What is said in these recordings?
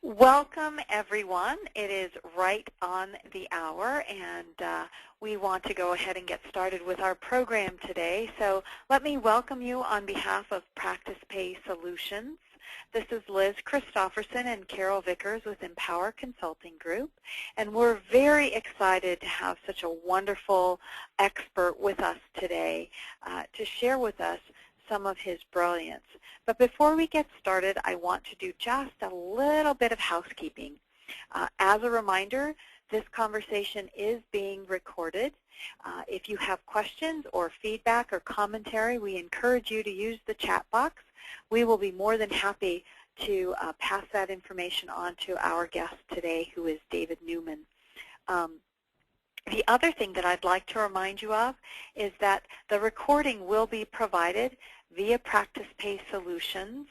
Welcome, everyone. It is right on the hour, and we want to go ahead and get started with our program today. So let me welcome you on behalf of Practice Pay Solutions. This is Liz Christofferson and Carol Vickers with Empower Consulting Group, and we're very excited to have such a wonderful expert with us today to share with us some of his brilliance. But before we get started, I want to do just a little bit of housekeeping. As a reminder, this conversation is being recorded. If you have questions or feedback or commentary, we encourage you to use the chat box. We will be more than happy to pass that information on to our guest today, who is David Newman. The other thing that I'd like to remind you of is that the recording will be provided via Practice Pay Solutions.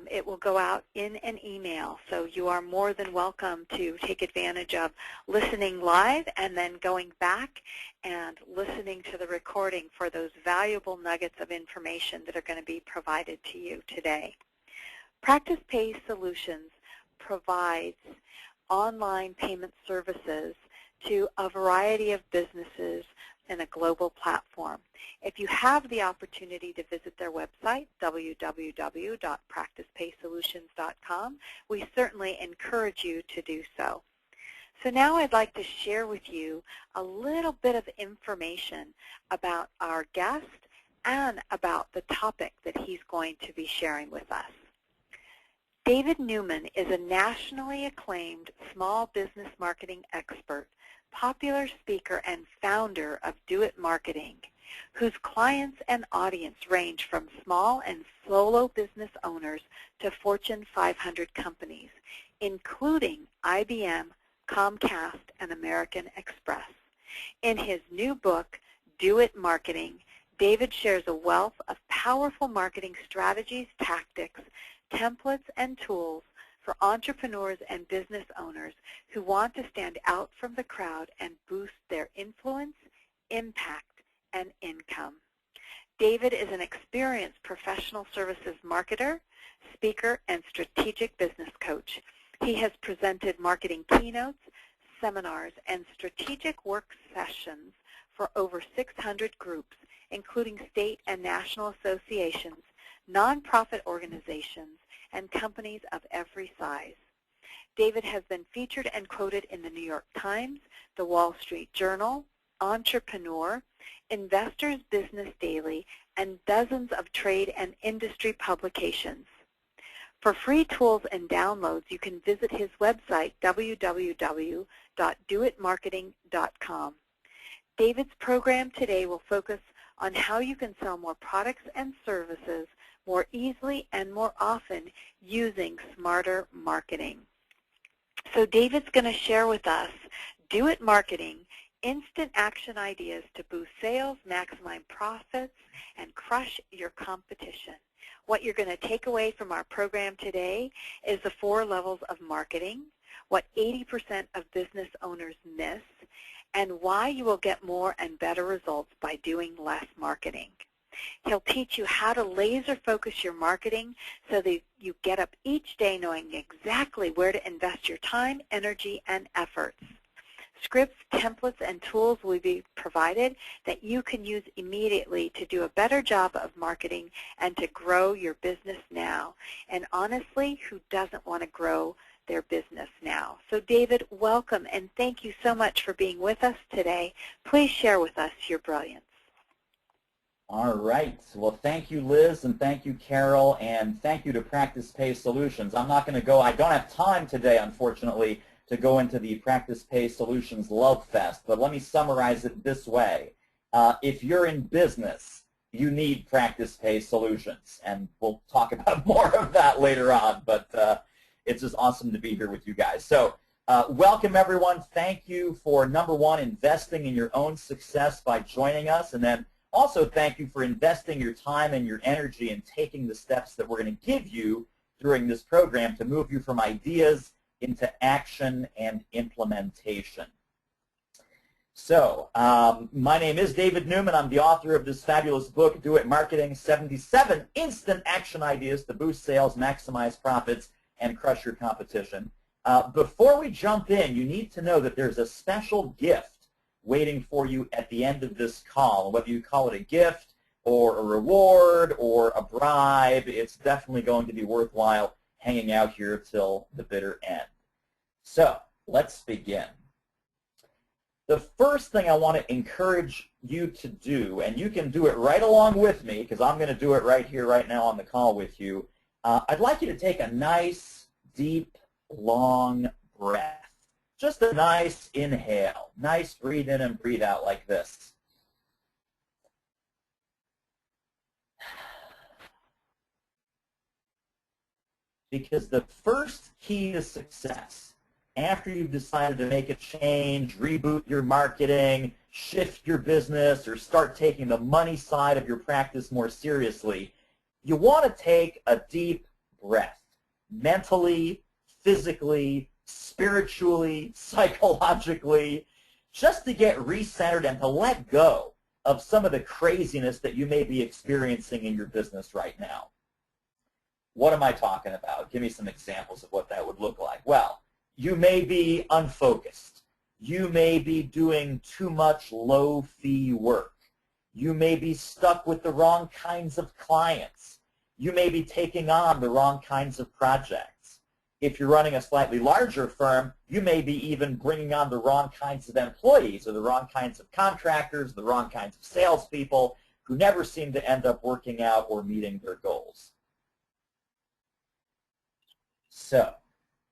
It will go out in an email, so you are more than welcome to take advantage of listening live and then going back and listening to the recording for those valuable nuggets of information that are going to be provided to you today. Practice Pay Solutions provides online payment services to a variety of businesses in a global platform. If you have the opportunity to visit their website, www.practicepaysolutions.com, we certainly encourage you to do so. So now I'd like to share with you a little bit of information about our guest and about the topic that he's going to be sharing with us. David Newman is a nationally acclaimed small business marketing expert, popular speaker, and founder of Do It Marketing, whose clients and audience range from small and solo business owners to Fortune 500 companies, including IBM, Comcast, and American Express. In his new book, Do It Marketing, David shares a wealth of powerful marketing strategies, tactics, templates, and tools for entrepreneurs and business owners who want to stand out from the crowd and boost their influence, impact, and income. David is an experienced professional services marketer, speaker, and strategic business coach. He has presented marketing keynotes, seminars, and strategic work sessions for over 600 groups, including state and national associations, nonprofit organizations, and companies of every size. David has been featured and quoted in the New York Times, the Wall Street Journal, Entrepreneur, Investors Business Daily, and dozens of trade and industry publications. For free tools and downloads, you can visit his website, www.doitmarketing.com. David's program today will focus on how you can sell more products and services more easily and more often using smarter marketing. So David's going to share with us Do It Marketing, instant action ideas to boost sales, maximize profits, and crush your competition. What you're going to take away from our program today is the 4 levels of marketing, what 80% of business owners miss, and why you will get more and better results by doing less marketing. He'll teach you how to laser focus your marketing so that you get up each day knowing exactly where to invest your time, energy, and efforts. Scripts, templates, and tools will be provided that you can use immediately to do a better job of marketing and to grow your business now. And honestly, who doesn't want to grow their business now? So David, welcome, and thank you so much for being with us today. Please share with us your brilliance. All right. Well, thank you, Liz, and thank you, Carol, and thank you to Practice Pay Solutions. I'm not going to go, I don't have time today, unfortunately, to go into the Practice Pay Solutions Love Fest, but let me summarize it this way. If you're in business, you need Practice Pay Solutions, and we'll talk about more of that later on, but it's just awesome to be here with you guys. So welcome, everyone. Thank you for, number one, investing in your own success by joining us, and then also thank you for investing your time and your energy and taking the steps that we're going to give you during this program to move you from ideas into action and implementation. So, my name is David Newman. I'm the author of this fabulous book, Do It Marketing, 77 Instant Action Ideas to Boost Sales, Maximize Profits, and crush your competition. Before we jump in, you need to know that there's a special gift waiting for you at the end of this call. Whether you call it a gift or a reward or a bribe, it's definitely going to be worthwhile hanging out here till the bitter end. So let's begin. The first thing I want to encourage you to do, and you can do it right along with me because I'm going to do it right here, right now on the call with you, I'd like you to take a nice, deep, long breath. Just a nice inhale. Nice breathe in and breathe out like this. Because the first key to success, after you've decided to make a change, reboot your marketing, shift your business, or start taking the money side of your practice more seriously, you want to take a deep breath, mentally, physically, spiritually, psychologically, just to get recentered and to let go of some of the craziness that you may be experiencing in your business right now. What am I talking about? Give me some examples of what that would look like. Well, you may be unfocused. You may be doing too much low-fee work. You may be stuck with the wrong kinds of clients. You may be taking on the wrong kinds of projects. If you're running a slightly larger firm, you may be even bringing on the wrong kinds of employees or the wrong kinds of contractors, the wrong kinds of salespeople who never seem to end up working out or meeting their goals. So,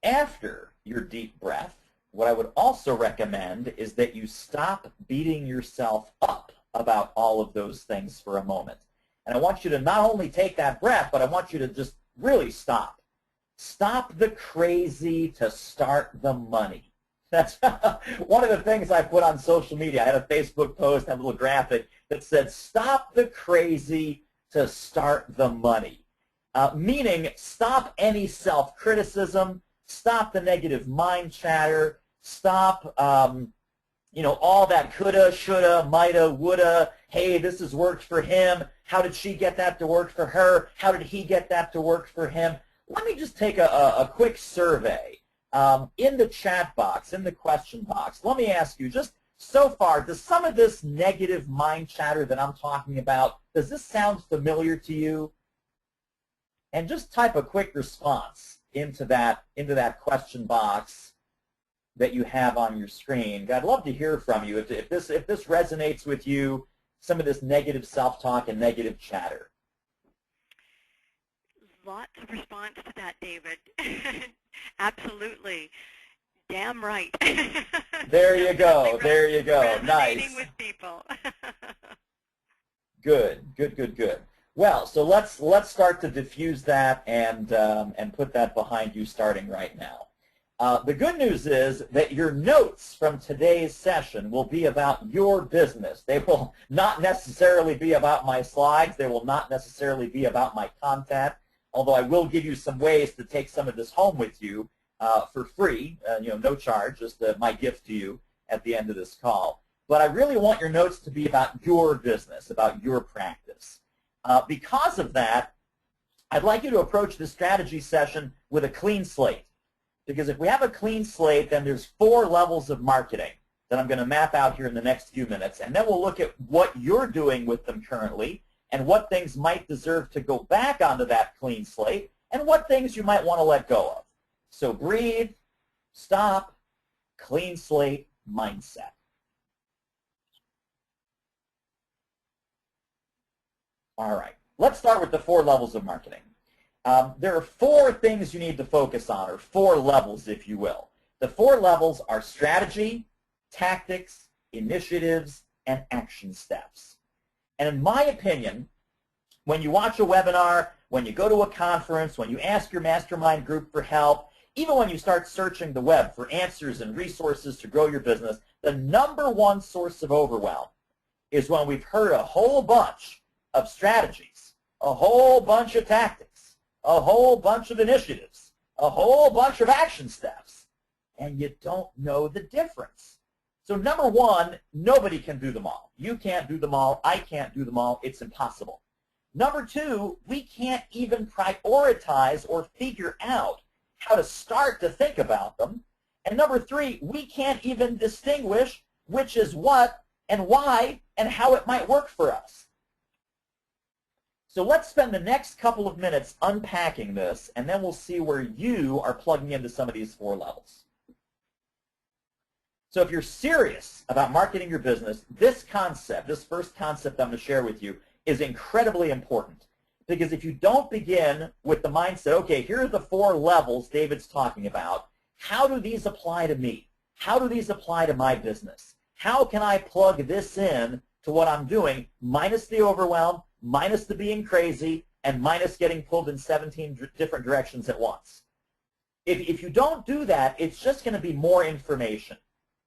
after your deep breath, what I would also recommend is that you stop beating yourself up about all of those things for a moment. And I want you to not only take that breath, but I want you to just really stop. Stop the crazy to start the money. That's one of the things I put on social media. I had a Facebook post, I had a little graphic that said, stop the crazy to start the money. Meaning, stop any self-criticism, stop the negative mind chatter, stop all that coulda, shoulda, mighta, woulda, hey, this has worked for him, how did she get that to work for her, how did he get that to work for him? Let me just take a quick survey. In the chat box, in the question box, let me ask you, just so far, does some of this negative mind chatter that I'm talking about, does this sound familiar to you? And just type a quick response into that question box that you have on your screen. I'd love to hear from you if this resonates with you, some of this negative self-talk and negative chatter. Lots of response to that, David. Absolutely. Damn right. There you go. There you go. Resonating Nice. with people. Good. Good. Good. Good. Well, so let's start to diffuse that and put that behind you starting right now. The good news is that your notes from today's session will be about your business. They will not necessarily be about my slides. They will not necessarily be about my content, although I will give you some ways to take some of this home with you for free, no charge, just my gift to you at the end of this call. But I really want your notes to be about your business, about your practice. Because of that, I'd like you to approach this strategy session with a clean slate. Because if we have a clean slate, then there's 4 levels of marketing that I'm going to map out here in the next few minutes. And then we'll look at what you're doing with them currently and what things might deserve to go back onto that clean slate and what things you might want to let go of. So breathe, stop, clean slate, mindset. All right, let's start with the 4 levels of marketing. There are 4 things you need to focus on, or 4 levels, if you will. The 4 levels are strategy, tactics, initiatives, and action steps. And in my opinion, when you watch a webinar, when you go to a conference, when you ask your mastermind group for help, even when you start searching the web for answers and resources to grow your business, the #1 source of overwhelm is when we've heard a whole bunch of strategies, a whole bunch of tactics, a whole bunch of initiatives, a whole bunch of action steps, and you don't know the difference. So #1, nobody can do them all. You can't do them all. I can't do them all. It's impossible. #2, we can't even prioritize or figure out how to start to think about them. And number 3, we can't even distinguish which is what and why and how it might work for us. So let's spend the next couple of minutes unpacking this, and then we'll see where you are plugging into some of these 4 levels. So if you're serious about marketing your business, this concept, this first concept I'm going to share with you, is incredibly important. Because if you don't begin with the mindset, okay, here are the 4 levels David's talking about, how do these apply to me? How do these apply to my business? How can I plug this in to what I'm doing, minus the overwhelm, minus the being crazy, and minus getting pulled in 17 different directions at once? If you don't do that, it's just going to be more information.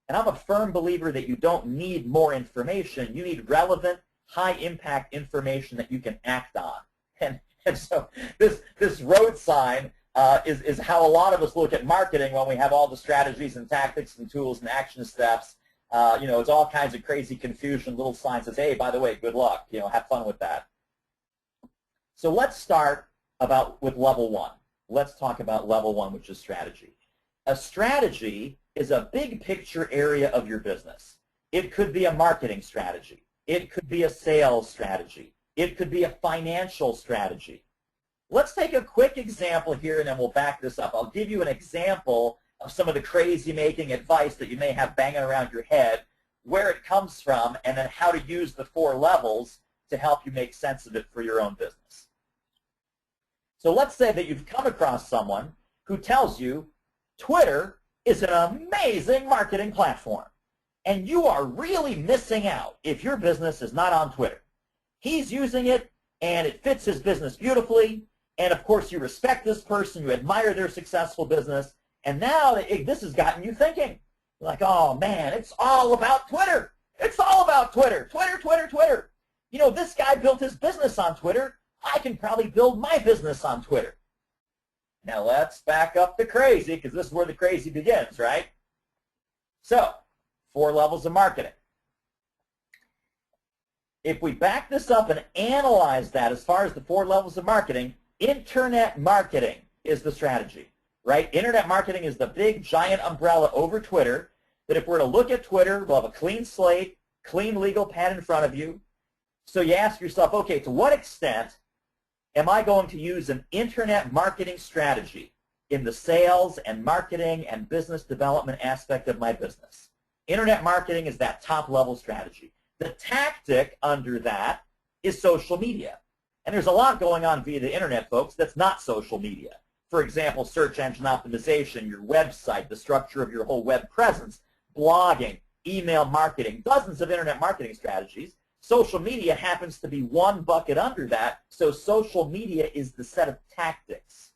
And I'm a firm believer that you don't need more information. You need relevant, high-impact information that you can act on. And so this road sign is how a lot of us look at marketing when we have all the strategies and tactics and tools and action steps. You know, it's all kinds of crazy confusion, little signs that say, hey, by the way, good luck. You know, have fun with that. So let's start with level 1. Let's talk about level 1, which is strategy. A strategy is a big picture area of your business. It could be a marketing strategy. It could be a sales strategy. It could be a financial strategy. Let's take a quick example here, and then we'll back this up. I'll give you an example of some of the crazy-making advice that you may have banging around your head, where it comes from, and then how to use the 4 levels to help you make sense of it for your own business. So let's say that you've come across someone who tells you Twitter is an amazing marketing platform, and you are really missing out if your business is not on Twitter. He's using it, and it fits his business beautifully, and of course you respect this person, you admire their successful business, and now this has gotten you thinking. You're like, oh man, it's all about Twitter. It's all about Twitter. Twitter, Twitter, Twitter. You know, this guy built his business on Twitter. I can probably build my business on Twitter. Now let's back up the crazy, because this is where the crazy begins, right? So, 4 levels of marketing. If we back this up and analyze that as far as the 4 levels of marketing, internet marketing is the strategy, right? Internet marketing is the big, giant umbrella over Twitter, that if we're to look at Twitter, we'll have a clean slate, clean legal pad in front of you. So you ask yourself, okay, to what extent am I going to use an internet marketing strategy in the sales and marketing and business development aspect of my business? Internet marketing is that top-level strategy. The tactic under that is social media. And there's a lot going on via the internet, folks, that's not social media. For example, search engine optimization, your website, the structure of your whole web presence, blogging, email marketing, dozens of internet marketing strategies. Social media happens to be one bucket under that, so social media is the set of tactics.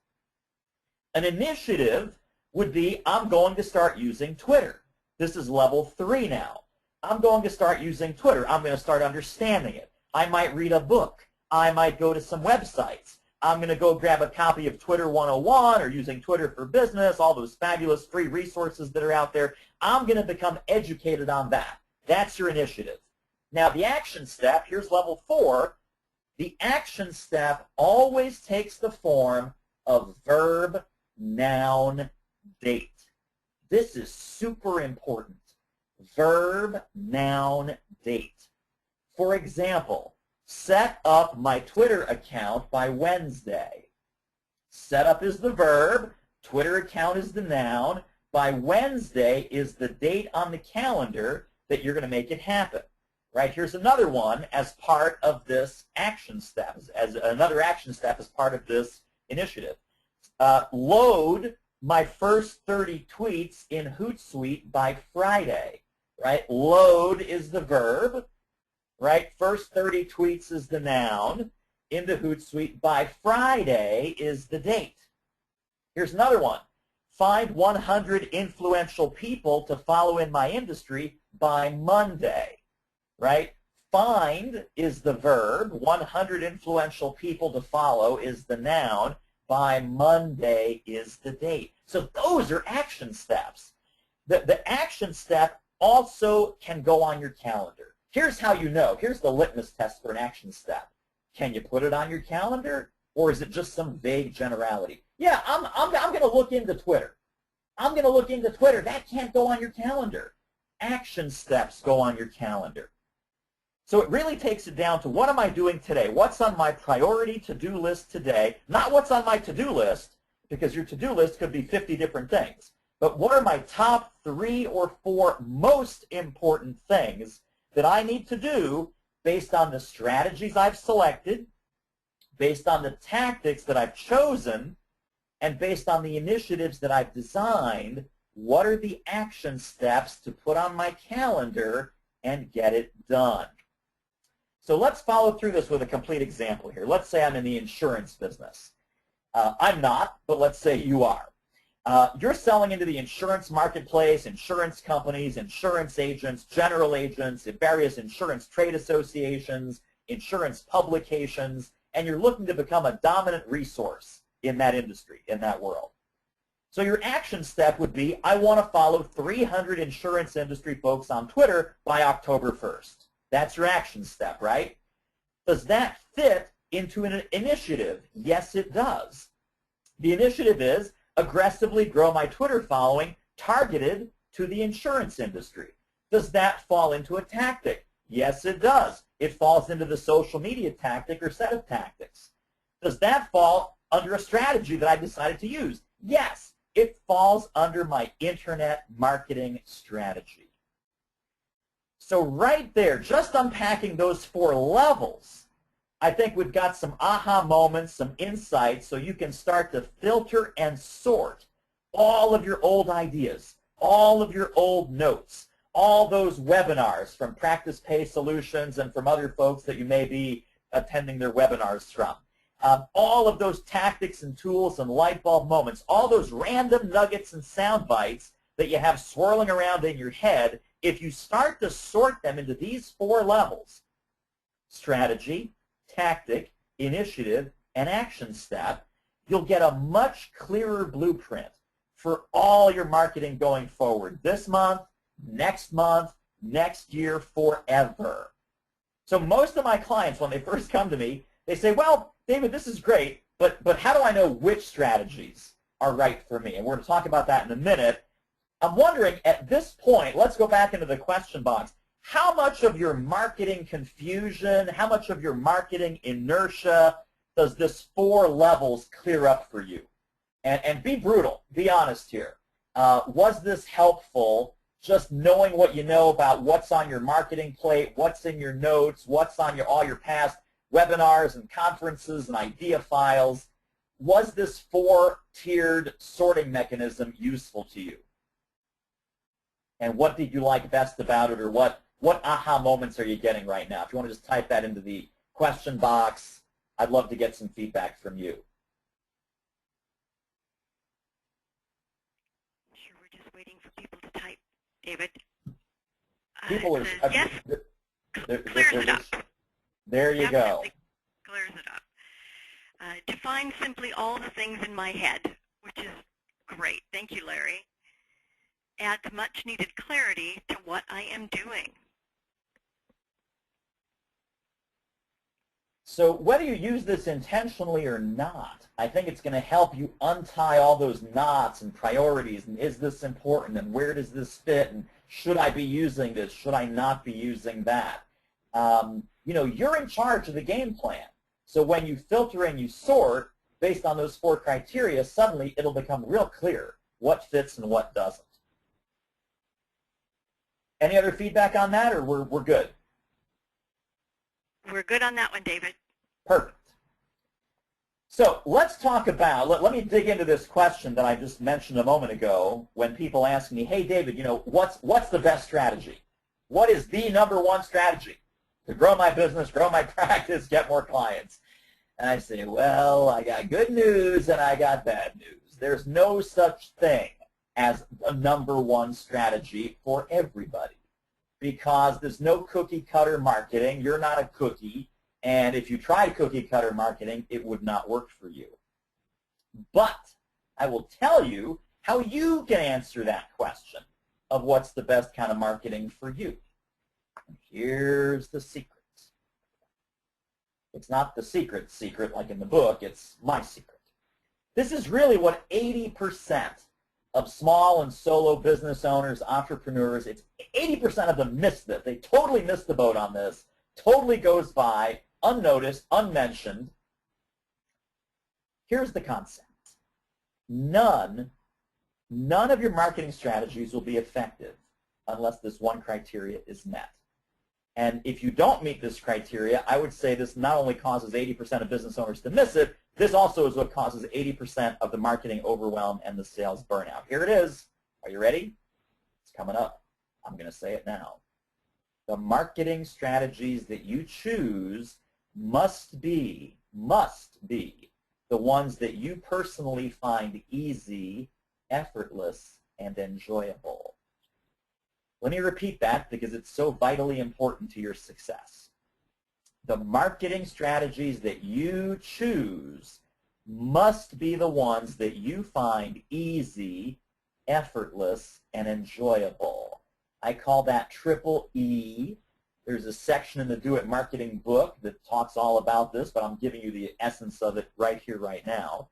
An initiative would be, I'm going to start using Twitter. This is level 3 now. I'm going to start using Twitter. I'm going to start understanding it. I might read a book. I might go to some websites. I'm going to go grab a copy of Twitter 101 or using Twitter for Business, all those fabulous free resources that are out there. I'm going to become educated on that. That's your initiative. Now, the action step, here's level 4. The action step always takes the form of verb, noun, date. This is super important. Verb, noun, date. For example, set up my Twitter account by Wednesday. Set up is the verb, Twitter account is the noun. By Wednesday is the date on the calendar that you're going to make it happen. Right, here's another one as part of this action step, as another action step as part of this initiative. Load my first 30 tweets in Hootsuite by Friday. Right, load is the verb. Right, first 30 tweets is the noun. Into Hootsuite by Friday is the date. Here's another one. Find 100 influential people to follow in my industry by Monday. Right? Find is the verb. 100 influential people to follow is the noun. By Monday is the date. So those are action steps. The action step also can go on your calendar. Here's how you know. Here's the litmus test for an action step. Can you put it on your calendar, or is it just some vague generality? Yeah, I'm going to look into Twitter. I'm going to look into Twitter. That can't go on your calendar. Action steps go on your calendar. So it really takes it down to what am I doing today? What's on my priority to-do list today? Not what's on my to-do list, because your to-do list could be 50 different things. But what are my top 3 or 4 most important things that I need to do based on the strategies I've selected, based on the tactics that I've chosen, and based on the initiatives that I've designed? What are the action steps to put on my calendar and get it done? So let's follow through this with a complete example here. Let's say I'm in the insurance business. I'm not, but let's say you are. You're selling into the insurance marketplace, insurance companies, insurance agents, general agents, various insurance trade associations, insurance publications, and you're looking to become a dominant resource in that industry, in that world. So your action step would be, I want to follow 300 insurance industry folks on Twitter by October 1st. That's your action step, right? Does that fit into an initiative? Yes, it does. The initiative is aggressively grow my Twitter following targeted to the insurance industry. Does that fall into a tactic? Yes, it does. It falls into the social media tactic or set of tactics. Does that fall under a strategy that I decided to use? Yes, it falls under my internet marketing strategy. So right there, just unpacking those 4 levels, I think we've got some aha moments, some insights, so you can start to filter and sort all of your old ideas, all of your old notes, all those webinars from Practice Pay Solutions and from other folks that you may be attending their webinars from. All of those tactics and tools and light bulb moments, all those random nuggets and sound bites that you have swirling around in your head, if you start to sort them into these 4 levels, strategy, tactic, initiative, and action step, you'll get a much clearer blueprint for all your marketing going forward this month, next year, forever. So most of my clients, when they first come to me, they say, well, David, this is great, but how do I know which strategies are right for me? And we're going to talk about that in a minute. I'm wondering, at this point, let's go back into the question box. How much of your marketing confusion, how much of your marketing inertia does this 4 levels clear up for you? And be brutal, be honest here. Was this helpful, just knowing what you know about what's on your marketing plate, what's in your notes, what's on all your past webinars and conferences and idea files? Was this 4-tiered sorting mechanism useful to you? And what did you like best about it, or what aha moments are you getting right now? If you want to just type that into the question box, I'd love to get some feedback from you. Sure, we're just waiting for people to type, David. People are, yes, clears it up. There you go. Clears it up. Define simply all the things in my head, which is great. Thank you, Larry. Adds much needed clarity to what I am doing. So whether you use this intentionally or not, I think it's going to help you untie all those knots and priorities, and is this important, and where does this fit, and should I be using this, should I not be using that? You know, you're in charge of the game plan. So when you filter and you sort based on those 4 criteria, suddenly it'll become real clear what fits and what doesn't. Any other feedback on that, or we're good? We're good on that one, David. Perfect. So let's talk about, let me dig into this question that I just mentioned a moment ago when people ask me, hey, David, you know, what's the best strategy? What is the #1 strategy to grow my business, grow my practice, get more clients? And I say, well, I got good news and I got bad news. There's no such thing as a #1 strategy for everybody, because there's no cookie cutter marketing. You're not a cookie, and if you tried cookie cutter marketing, it would not work for you. But I will tell you how you can answer that question of what's the best kind of marketing for you. And here's the secret. It's not the secret like in the book, it's my secret. This is really what 80% of small and solo business owners, entrepreneurs, it's 80% of them miss this. They totally miss the boat on this, totally goes by, unnoticed, unmentioned. Here's the concept. None of your marketing strategies will be effective unless this one criteria is met. And if you don't meet this criteria, I would say this not only causes 80% of business owners to miss it, this also is what causes 80% of the marketing overwhelm and the sales burnout. Here it is. Are you ready? It's coming up. I'm going to say it now. The marketing strategies that you choose must be the ones that you personally find easy, effortless, and enjoyable. Let me repeat that because it's so vitally important to your success. The marketing strategies that you choose must be the ones that you find easy, effortless, and enjoyable. I call that triple E. There's a section in the Do It Marketing book that talks all about this, but I'm giving you the essence of it right here, right now.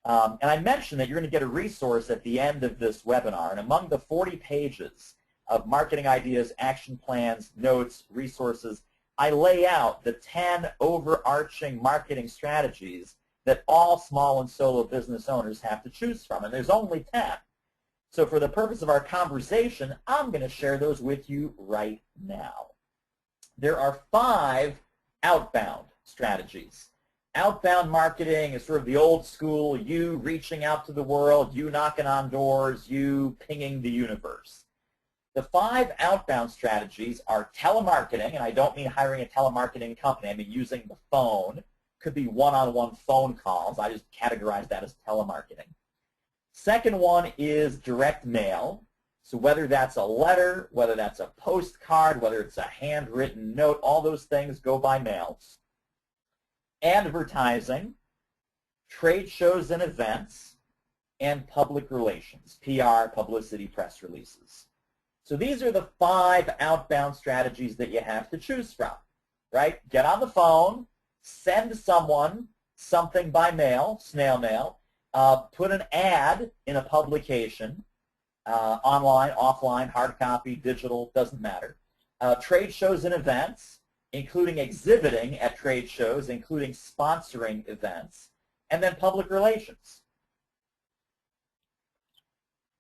And I mentioned that you're going to get a resource at the end of this webinar, and among the 40 pages of marketing ideas, action plans, notes, resources, I lay out the 10 overarching marketing strategies that all small and solo business owners have to choose from, and there's only 10. So for the purpose of our conversation, I'm going to share those with you right now. There are 5 outbound strategies. Outbound marketing is sort of the old school, you reaching out to the world, you knocking on doors, you pinging the universe. The 5 outbound strategies are telemarketing, and I don't mean hiring a telemarketing company, I mean using the phone. Could be one-on-one phone calls. I just categorize that as telemarketing. Second one is direct mail. So whether that's a letter, whether that's a postcard, whether it's a handwritten note, all those things go by mail. Advertising, trade shows and events, and public relations, PR, publicity, press releases. So these are the 5 outbound strategies that you have to choose from, right? Get on the phone, send someone something by mail, snail mail, put an ad in a publication, online, offline, hard copy, digital, doesn't matter. Trade shows and events, including exhibiting at trade shows, including sponsoring events, and then public relations.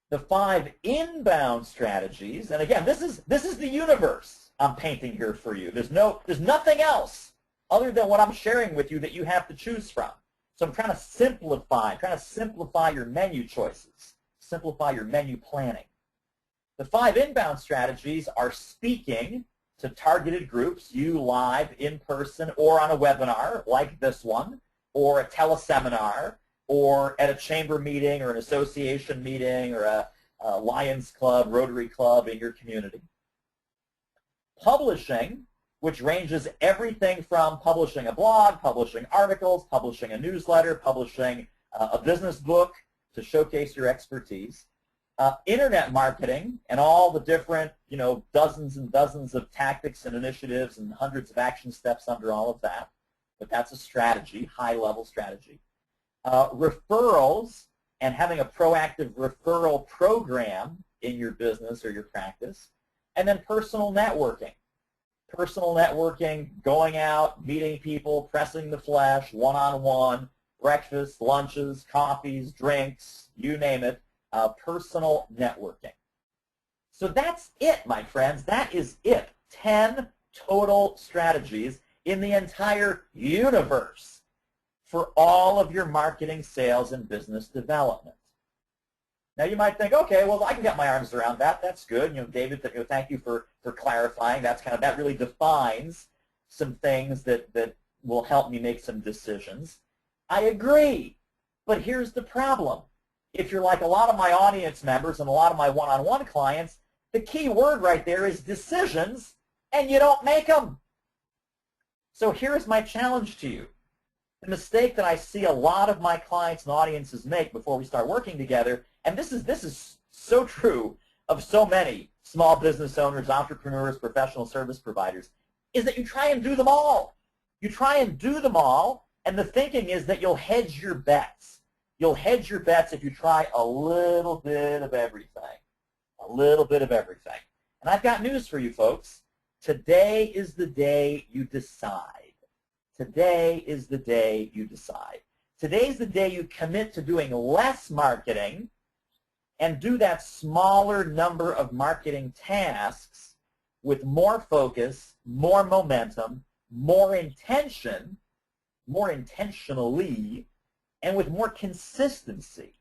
The 5 inbound strategies, and again, this is the universe I'm painting here for you. There's nothing else other than what I'm sharing with you that you have to choose from. So I'm trying to simplify your menu choices, simplify your menu planning. The 5 inbound strategies are speaking to targeted groups, you live, in person, or on a webinar like this one, or a teleseminar, or at a chamber meeting or an association meeting or a Lions Club, Rotary Club in your community. Publishing, which ranges everything from publishing a blog, publishing articles, publishing a newsletter, publishing a business book to showcase your expertise. Internet marketing and all the different, dozens and dozens of tactics and initiatives and hundreds of action steps under all of that. But that's a strategy, high-level strategy. Referrals and having a proactive referral program in your business or your practice. And then personal networking. Personal networking, going out, meeting people, pressing the flesh, one-on-one, breakfast, lunches, coffees, drinks, you name it, personal networking. So that's it, my friends. That is it. 10 total strategies in the entire universe for all of your marketing, sales, and business development. Now you might think, okay, well I can get my arms around that. That's good. David, thank you for clarifying. That really defines some things that will help me make some decisions. I agree, but here's the problem. If you're like a lot of my audience members and a lot of my one-on-one clients, the key word right there is decisions, and you don't make them. So here's my challenge to you. The mistake that I see a lot of my clients and audiences make before we start working together, and this is so true of so many small business owners, entrepreneurs, professional service providers, is that you try and do them all. You try and do them all, and the thinking is that you'll hedge your bets. You'll hedge your bets if you try a little bit of everything. A little bit of everything. And I've got news for you folks. Today is the day you decide. Today is the day you decide. Today's the day you commit to doing less marketing and do that smaller number of marketing tasks with more focus, more momentum, more intention, more intentionally, and with more consistency.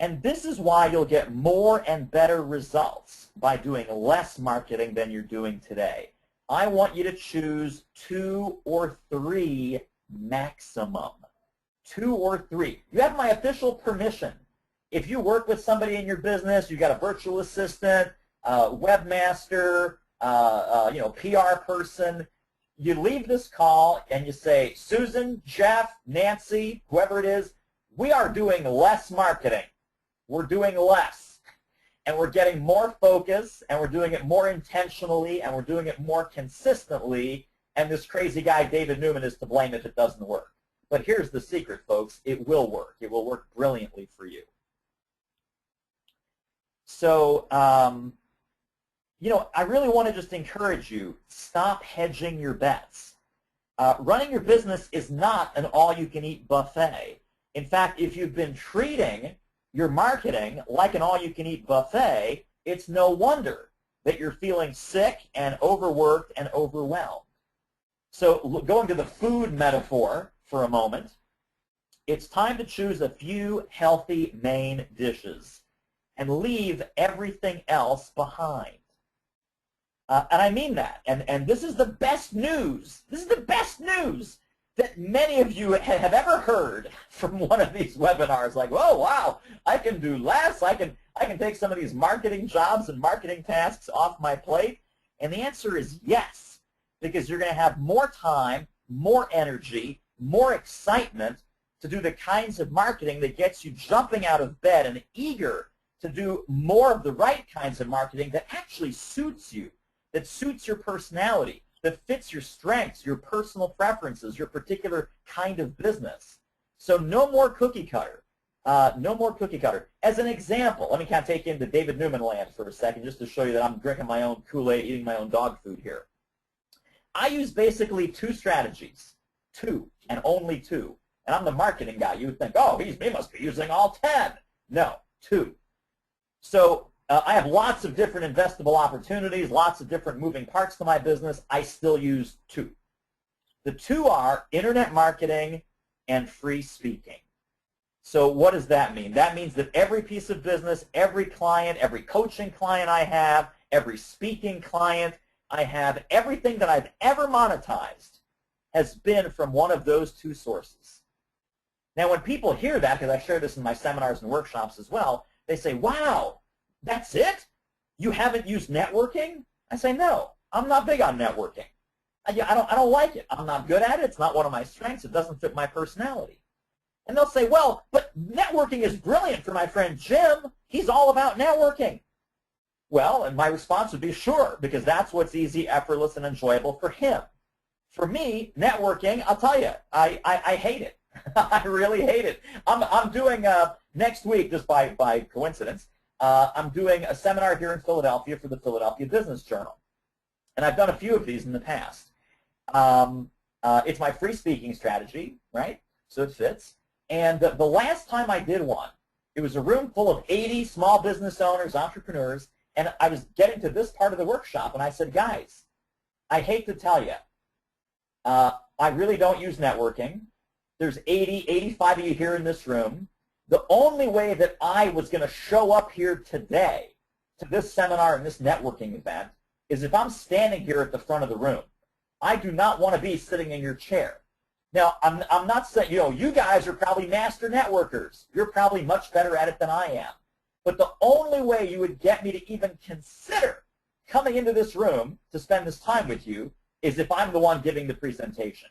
And this is why you'll get more and better results by doing less marketing than you're doing today. I want you to choose 2 or 3 maximum. 2 or 3. You have my official permission. If you work with somebody in your business, you've got a virtual assistant, webmaster, PR person, you leave this call and you say, Susan, Jeff, Nancy, whoever it is, we are doing less marketing. We're doing less. And we're getting more focus, and we're doing it more intentionally, and we're doing it more consistently, and this crazy guy, David Newman, is to blame if it doesn't work. But here's the secret, folks. It will work. It will work brilliantly for you. So, I really want to just encourage you, stop hedging your bets. Running your business is not an all-you-can-eat buffet. In fact, if you've been treating your marketing like an all-you-can-eat buffet, it's no wonder that you're feeling sick and overworked and overwhelmed. So going to the food metaphor for a moment, it's time to choose a few healthy main dishes and leave everything else behind. And I mean that. And this is the best news. This is the best news that many of you have ever heard from one of these webinars. Like, oh, wow, I can do less. I can take some of these marketing jobs and marketing tasks off my plate. And the answer is yes, because you're going to have more time, more energy, more excitement to do the kinds of marketing that gets you jumping out of bed and eager to do more of the right kinds of marketing that actually suits you, that suits your personality, that fits your strengths, your personal preferences, your particular kind of business. So no more cookie cutter. No more cookie cutter. As an example, let me kind of take you into David Newman land for a second just to show you that I'm drinking my own Kool-Aid, eating my own dog food here. I use basically 2 strategies, 2 and only 2. And I'm the marketing guy. You would think, oh, he must be using all 10. No, 2. So I have lots of different investable opportunities, lots of different moving parts to my business. I still use 2. The 2 are internet marketing and free speaking. So what does that mean? That means that every piece of business, every client, every coaching client I have, every speaking client I have, everything that I've ever monetized has been from one of those 2 sources. Now when people hear that, because I share this in my seminars and workshops as well, they say, wow, that's it? You haven't used networking? I say, no, I'm not big on networking. I don't like it. I'm not good at it. It's not one of my strengths. It doesn't fit my personality. And they'll say, well, but networking is brilliant for my friend Jim. He's all about networking. Well, and my response would be sure, because that's what's easy, effortless, and enjoyable for him. For me, networking, I'll tell you, I hate it. I really hate it. I'm doing, next week, just by coincidence, I'm doing a seminar here in Philadelphia for the Philadelphia Business Journal. And I've done a few of these in the past. It's my free speaking strategy, right? So it fits. And the last time I did one, it was a room full of 80 small business owners, entrepreneurs, and I was getting to this part of the workshop, and I said, guys, I hate to tell you, I really don't use networking. There's 80, 85 of you here in this room. The only way that I was going to show up here today to this seminar and this networking event is if I'm standing here at the front of the room. I do not want to be sitting in your chair. Now, I'm not saying, you guys are probably master networkers. You're probably much better at it than I am. But the only way you would get me to even consider coming into this room to spend this time with you is if I'm the one giving the presentation.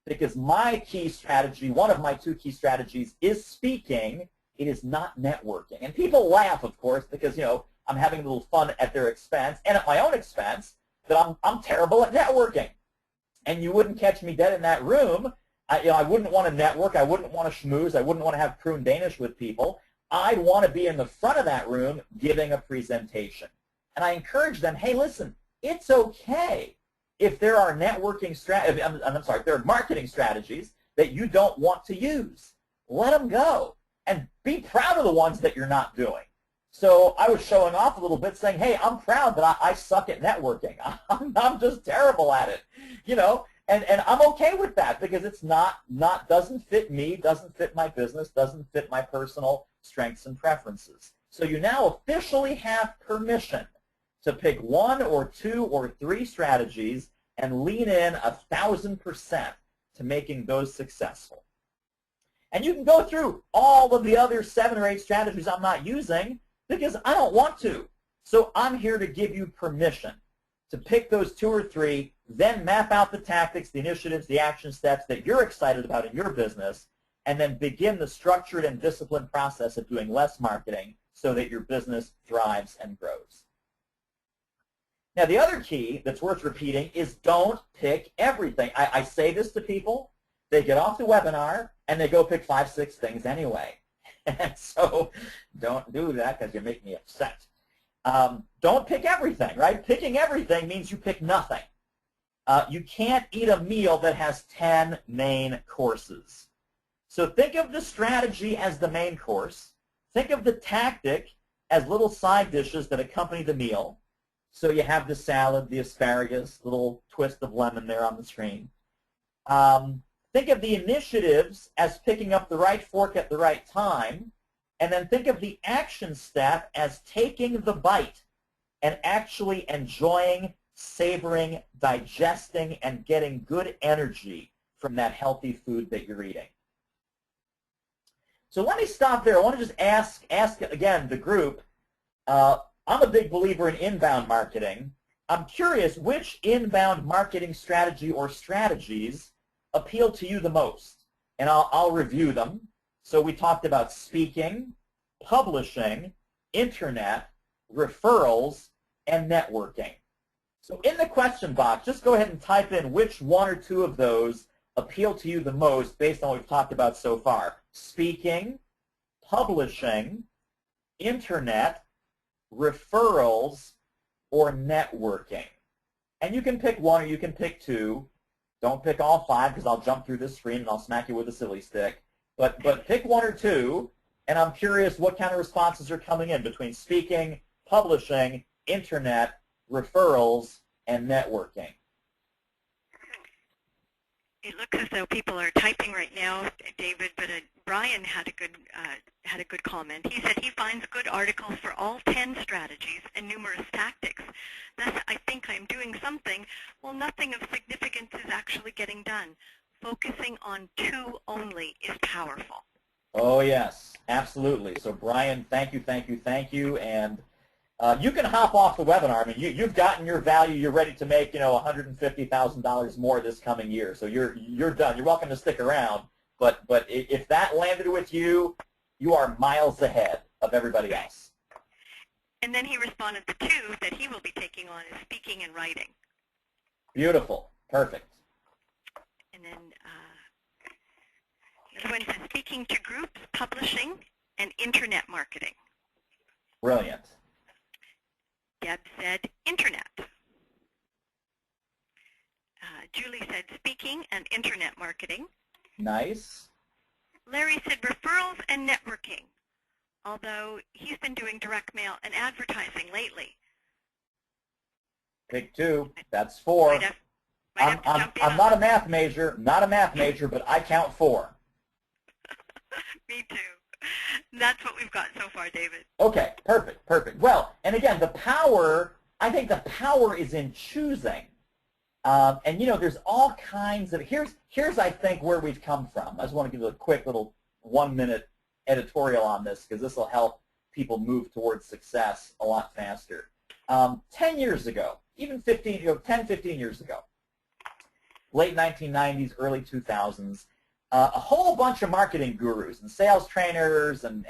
Because my key strategy, one of my 2 key strategies, is speaking. It is not networking. And people laugh, of course, because, I'm having a little fun at their expense and at my own expense, that I'm terrible at networking. And you wouldn't catch me dead in that room I wouldn't want to network. I wouldn't want to schmooze. I wouldn't want to have prune Danish with people. I'd want to be in the front of that room giving a presentation. And I encourage them, hey, listen, it's okay if there are if there are marketing strategies that you don't want to use. Let them go. And be proud of the ones that you're not doing. So I was showing off a little bit saying, hey, I'm proud that I suck at networking. I'm just terrible at it. You know, and I'm okay with that because it's doesn't fit me, doesn't fit my business, doesn't fit my personal strengths and preferences. So you now officially have permission to pick 1 or 2 or 3 strategies and lean in 1,000% to making those successful. And you can go through all of the other 7 or 8 strategies I'm not using because I don't want to. So I'm here to give you permission to pick those 2 or 3, then map out the tactics, the initiatives, the action steps that you're excited about in your business, and then begin the structured and disciplined process of doing less marketing so that your business thrives and grows. Now, the other key that's worth repeating is don't pick everything. I say this to people. They get off the webinar, and they go pick 5, 6 things anyway. And so don't do that because you make me upset. Don't pick everything, right? Picking everything means you pick nothing. You can't eat a meal that has 10 main courses. So think of the strategy as the main course. Think of the tactic as little side dishes that accompany the meal. So you have the salad, the asparagus, little twist of lemon there on the screen. Think of the initiatives as picking up the right fork at the right time. And then think of the action step as taking the bite and actually enjoying, savoring, digesting, and getting good energy from that healthy food that you're eating. So let me stop there. I want to just ask again the group, I'm a big believer in inbound marketing. I'm curious which inbound marketing strategy or strategies appeal to you the most. And I'll review them. So we talked about speaking, publishing, internet, referrals, and networking. So in the question box, just go ahead and type in which 1 or 2 of those appeal to you the most based on what we've talked about so far. Speaking, publishing, internet, referrals, or networking. And you can pick 1 or you can pick 2. Don't pick all 5 because I'll jump through this screen and I'll smack you with a silly stick. But pick 1 or 2, and I'm curious what kind of responses are coming in between speaking, publishing, internet, referrals, and networking. It looks as though people are typing right now, David, but Brian had a good comment. He said he finds good articles for all 10 strategies and numerous tactics. Thus, I think I'm doing something. Well, nothing of significance is actually getting done. Focusing on 2 only is powerful. Oh, yes, absolutely. So, Brian, thank you. And you can hop off the webinar. I mean, you've gotten your value. You're ready to make, $150,000 more this coming year. So you're done. You're welcome to stick around. But if that landed with you, you are miles ahead of everybody else. And then he responded to 2 that he will be taking on is speaking and writing. Beautiful. Perfect. And then the one says speaking to groups, publishing, and internet marketing. Brilliant. Deb said internet. Julie said speaking and internet marketing. Nice. Larry said referrals and networking, although he's been doing direct mail and advertising lately. Pick 2. That's 4. I'm not a math major, but I count 4. Me too. That's what we've got so far, David. Okay, perfect. Well, and again, I think the power is in choosing. And there's all kinds of, here's I think where we've come from. I just want to give a quick little 1-minute editorial on this because this will help people move towards success a lot faster. 10 years ago, even 10, 15 years ago, late 1990s, early 2000s, a whole bunch of marketing gurus and sales trainers and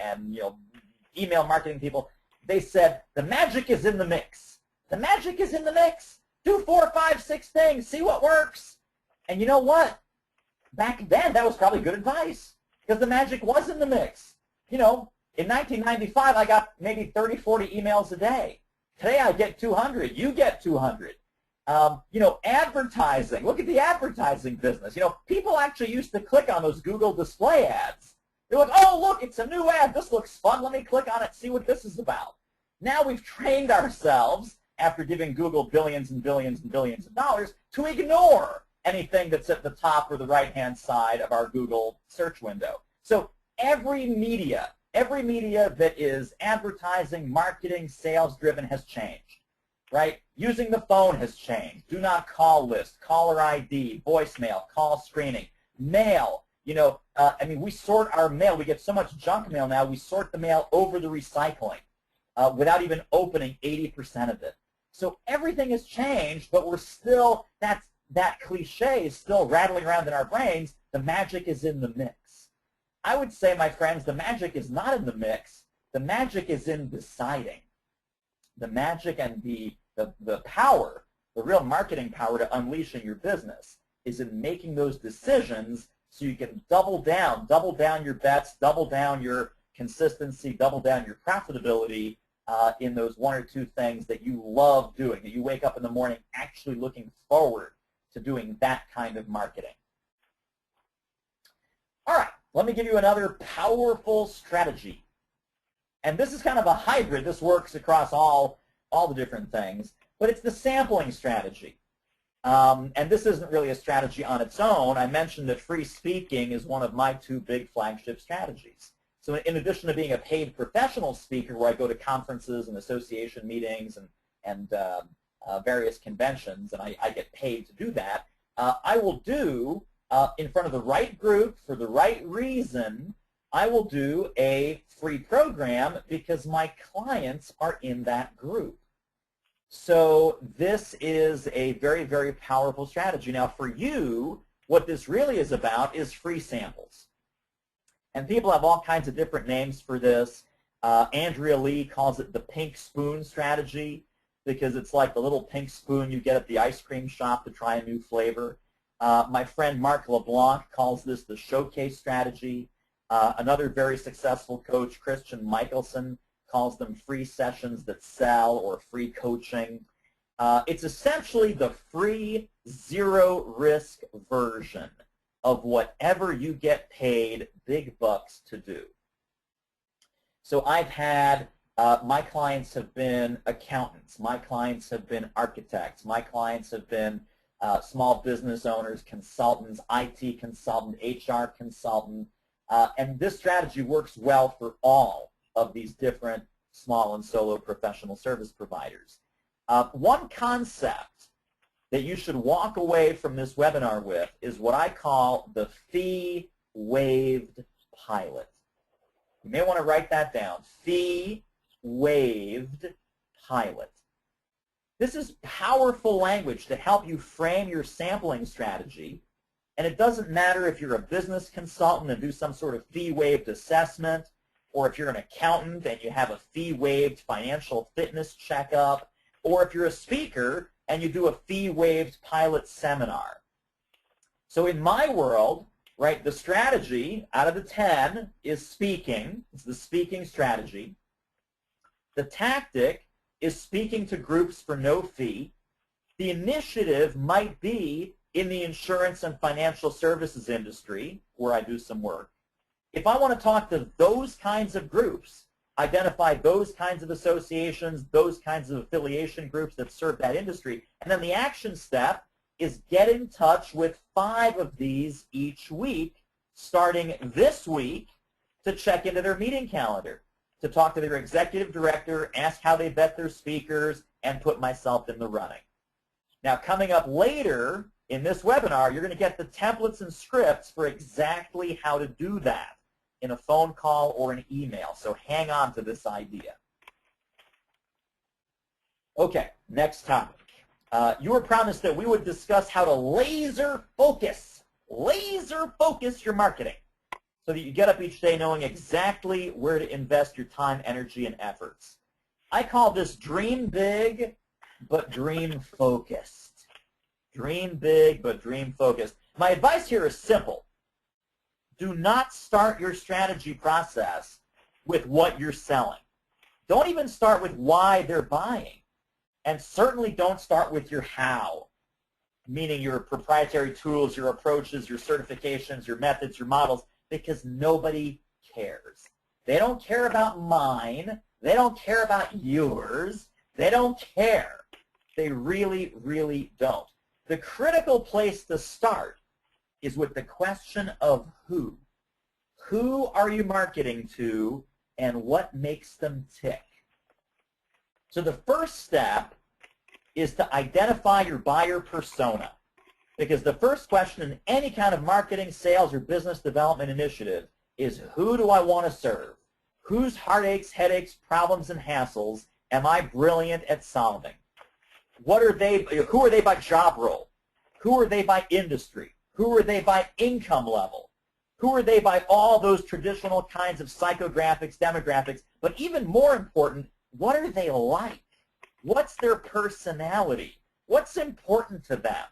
email marketing people, they said, the magic is in the mix. The magic is in the mix. Do 4, 5, 6 things. See what works. And you know what? back then, that was probably good advice because the magic was in the mix. You know, in 1995, I got maybe 30, 40 emails a day. Today, I get 200. You get 200. You know, advertising. Look at the advertising business. You know, people actually used to click on those Google display ads. They're like, oh, look, it's a new ad. This looks fun. Let me click on it, see what this is about. Now we've trained ourselves, after giving Google billions and billions and billions of dollars, to ignore anything that's at the top or the right-hand side of our Google search window. So every media that is advertising, marketing, sales-driven has changed, right? Using the phone has changed. Do not call list, caller ID, voicemail, call screening, mail. You know, I mean, we sort our mail. We get so much junk mail now, we sort the mail over the recycling without even opening 80% of it. So everything has changed, but we're still, that cliche is still rattling around in our brains. The magic is in the mix. I would say, my friends, the magic is not in the mix. The magic is in deciding. The magic and the power, the real marketing power to unleash in your business is in making those decisions so you can double down your bets, double down your consistency, double down your profitability in those one or two things that you love doing, that you wake up in the morning actually looking forward to doing that kind of marketing. All right, let me give you another powerful strategy. And this is kind of a hybrid. This works across all the different things, but it's the sampling strategy. And this isn't really a strategy on its own. I mentioned that free speaking is one of my two big flagship strategies. So in addition to being a paid professional speaker where I go to conferences and association meetings and various conventions, and I get paid to do that, I will do, in front of the right group for the right reason, I will do a free program because my clients are in that group. So this is a very, very powerful strategy. Now for you, what this really is about is free samples. And people have all kinds of different names for this. Andrea Lee calls it the pink spoon strategy because it's like the little pink spoon you get at the ice cream shop to try a new flavor. My friend Mark LeBlanc calls this the showcase strategy. Another very successful coach, Christian Michelson, calls them free sessions that sell or free coaching. It's essentially the free zero-risk version of whatever you get paid big bucks to do. So I've had, my clients have been accountants, my clients have been architects, my clients have been small business owners, consultants, IT consultant, HR consultant, and this strategy works well for all of these different small and solo professional service providers. One concept that you should walk away from this webinar with is what I call the fee-waived pilot. You may want to write that down, fee-waived pilot. This is powerful language to help you frame your sampling strategy, and it doesn't matter if you're a business consultant and do some sort of fee-waived assessment, or if you're an accountant and you have a fee-waived financial fitness checkup, or if you're a speaker and you do a fee-waived pilot seminar. So in my world, right, the strategy out of the 10 is speaking. It's the speaking strategy. The tactic is speaking to groups for no fee. The initiative might be in the insurance and financial services industry, where I do some work. If I want to talk to those kinds of groups, identify those kinds of associations, those kinds of affiliation groups that serve that industry, and then the action step is get in touch with 5 of these each week, starting this week, to check into their meeting calendar, to talk to their executive director, ask how they vet their speakers, and put myself in the running. Now, coming up later in this webinar, you're going to get the templates and scripts for exactly how to do that in a phone call or an email. So hang on to this idea. Okay, next topic. You were promised that we would discuss how to laser focus your marketing so that you get up each day knowing exactly where to invest your time, energy, and efforts. I call this dream big, but dream focused. Dream big, but dream focused. My advice here is simple. Do not start your strategy process with what you're selling. Don't even start with why they're buying. And certainly don't start with your how, meaning your proprietary tools, your approaches, your certifications, your methods, your models, because nobody cares. They don't care about mine. They don't care about yours. They don't care. They really, really don't. The critical place to start is with the question of who. Who are you marketing to and what makes them tick? So the first step is to identify your buyer persona, because the first question in any kind of marketing, sales, or business development initiative is, who do I want to serve? Whose heartaches, headaches, problems, and hassles am I brilliant at solving? What are they? Who are they by job role? Who are they by industry? Who are they by income level? Who are they by all those traditional kinds of psychographics, demographics? But even more important, what are they like? What's their personality? What's important to them?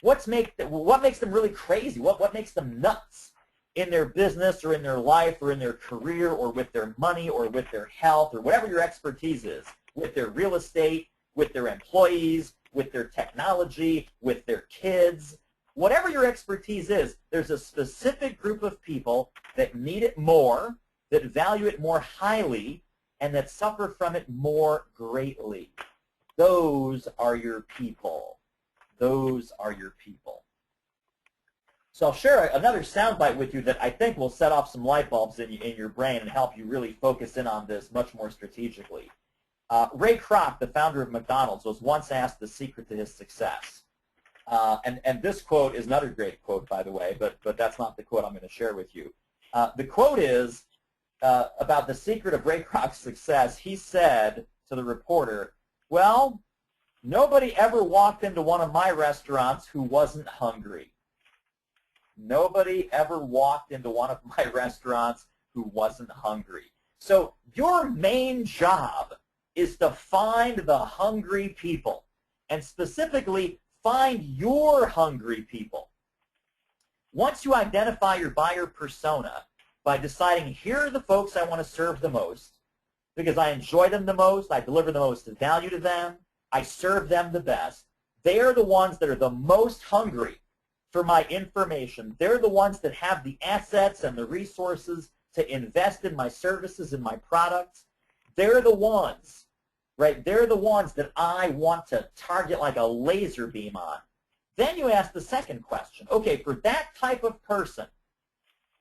What makes them really crazy? What makes them nuts in their business or in their life or in their career or with their money or with their health or whatever your expertise is, with their real estate, with their employees, with their technology, with their kids? Whatever your expertise is, there's a specific group of people that need it more, that value it more highly, and that suffer from it more greatly. Those are your people. Those are your people. So I'll share another soundbite with you that I think will set off some light bulbs in your brain and help you really focus in on this much more strategically. Ray Kroc, the founder of McDonald's, was once asked the secret to his success. And this quote is another great quote, by the way, but that's not the quote I'm going to share with you. The quote is, about the secret of Ray Kroc's success. He said to the reporter, well, nobody ever walked into one of my restaurants who wasn't hungry. Nobody ever walked into one of my restaurants who wasn't hungry. So your main job is to find the hungry people, and specifically find your hungry people. Once you identify your buyer persona, by deciding, here are the folks I want to serve the most, because I enjoy them the most, I deliver the most value to them, I serve them the best. They are the ones that are the most hungry for my information. They're the ones that have the assets and the resources to invest in my services and my products. They're the ones, right? They're the ones that I want to target like a laser beam on. Then you ask the second question. Okay, for that type of person,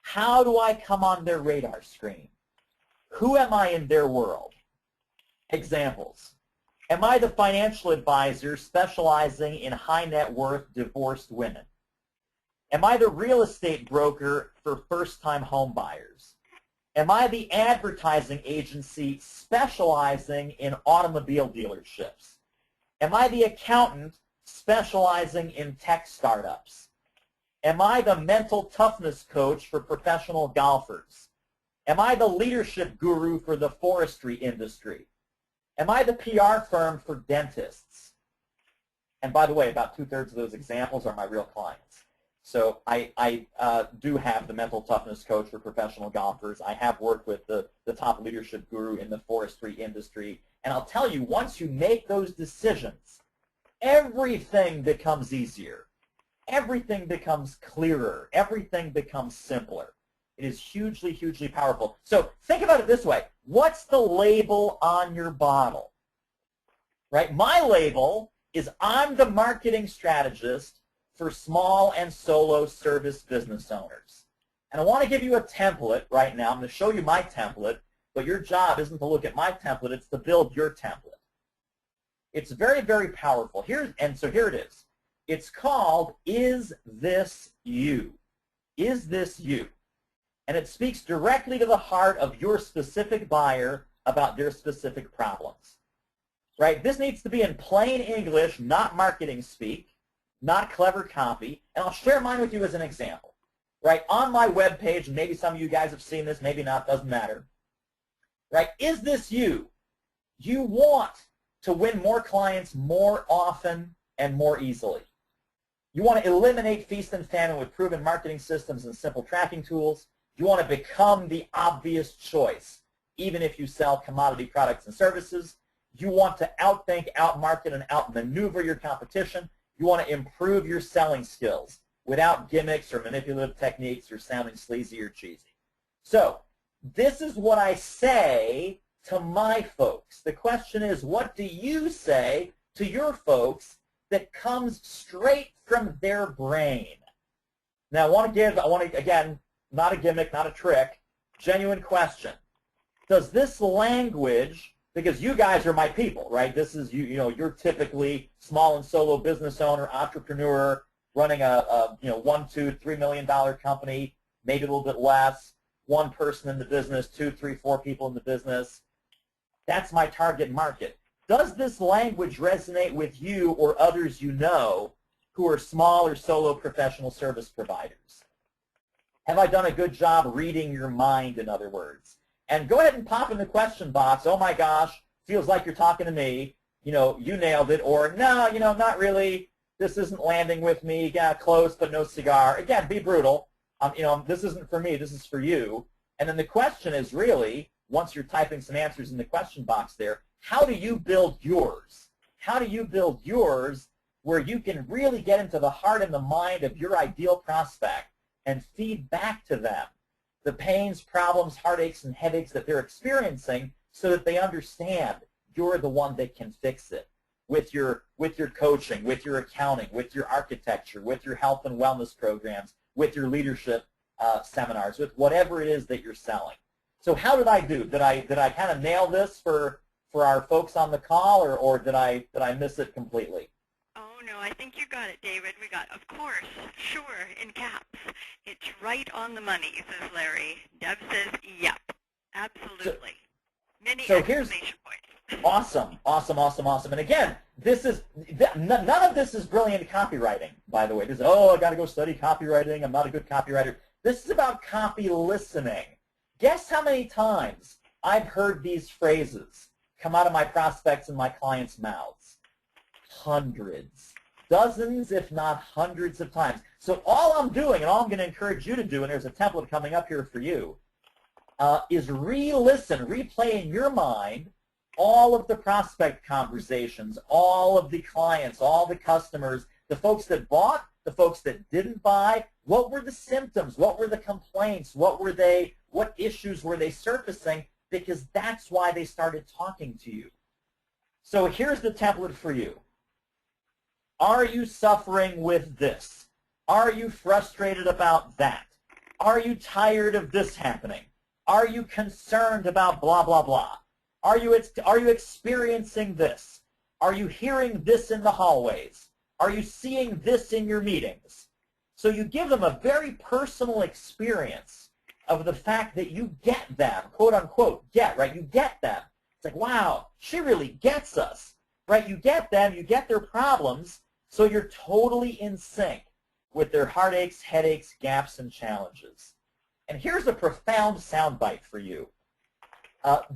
how do I come on their radar screen? Who am I in their world? Examples. Am I the financial advisor specializing in high net worth divorced women? Am I the real estate broker for first-time home buyers? Am I the advertising agency specializing in automobile dealerships? Am I the accountant specializing in tech startups? Am I the mental toughness coach for professional golfers? Am I the leadership guru for the forestry industry? Am I the PR firm for dentists? And by the way, about 2/3 of those examples are my real clients. So I do have the mental toughness coach for professional golfers. I have worked with the top leadership guru in the forestry industry. And I'll tell you, once you make those decisions, everything becomes easier. Everything becomes clearer. Everything becomes simpler. It is hugely, hugely powerful. So think about it this way. What's the label on your bottle? Right? My label is, I'm the marketing strategist for small and solo service business owners. And I want to give you a template right now. I'm going to show you my template, but your job isn't to look at my template. It's to build your template. It's very, very powerful. Here it is. It's called, Is This You? Is This You? And it speaks directly to the heart of your specific buyer about their specific problems. Right? This needs to be in plain English, not marketing speak, not clever copy. And I'll share mine with you as an example. Right? On my webpage, and maybe some of you guys have seen this, maybe not, doesn't matter. Right? Is this you? You want to win more clients more often and more easily. You want to eliminate feast and famine with proven marketing systems and simple tracking tools. You want to become the obvious choice, even if you sell commodity products and services. You want to outthink, outmarket, and outmaneuver your competition. You want to improve your selling skills without gimmicks or manipulative techniques or sounding sleazy or cheesy. So this is what I say to my folks. The question is, what do you say to your folks that comes straight from their brain? Now I want to, again, not a gimmick, not a trick, genuine question. Does this language, because you guys are my people, right? This is, you're typically small and solo business owner, entrepreneur, running a $1, $2, $3 million company, maybe a little bit less, one person in the business, 2, 3, 4 people in the business. That's my target market. Does this language resonate with you or others you know who are small or solo professional service providers? Have I done a good job reading your mind, in other words? And go ahead and pop in the question box, oh my gosh, feels like you're talking to me, you nailed it, or no, not really, this isn't landing with me, yeah, close but no cigar. Again, be brutal. This isn't for me, this is for you. And then the question is really, once you're typing some answers in the question box there, how do you build yours? How do you build yours where you can really get into the heart and the mind of your ideal prospect and feed back to them the pains, problems, heartaches, and headaches that they're experiencing so that they understand you're the one that can fix it with your coaching, with your accounting, with your architecture, with your health and wellness programs, with your leadership seminars, with whatever it is that you're selling. So how did I do? Did I kind of nail this for our folks on the call, or did I miss it completely? Oh, no, I think you got it, David. We got, of course, sure, in caps. It's right on the money, says Larry. Deb says, yep, absolutely. Many exclamation points. Awesome, awesome, awesome, awesome. And again, none of this is brilliant copywriting, by the way. This is, oh, I got to go study copywriting. I'm not a good copywriter. This is about copy listening. Guess how many times I've heard these phrases come out of my prospects and my clients' mouths? Hundreds. Dozens, if not hundreds of times. So all I'm doing, and all I'm going to encourage you to do, and there's a template coming up here for you, is re-listen, replay in your mind all of the prospect conversations, all of the clients, all the customers, the folks that bought, the folks that didn't buy. What were the symptoms? What were the complaints? What issues were they surfacing? Because that's why they started talking to you. So here's the template for you. Are you suffering with this? Are you frustrated about that? Are you tired of this happening? Are you concerned about blah, blah, blah? Are you experiencing this? Are you hearing this in the hallways? Are you seeing this in your meetings? So you give them a very personal experience of the fact that you get them, quote unquote, right? You get them. It's like, wow, she really gets us, right? You get them, you get their problems, so you're totally in sync with their heartaches, headaches, gaps, and challenges. And here's a profound soundbite for you.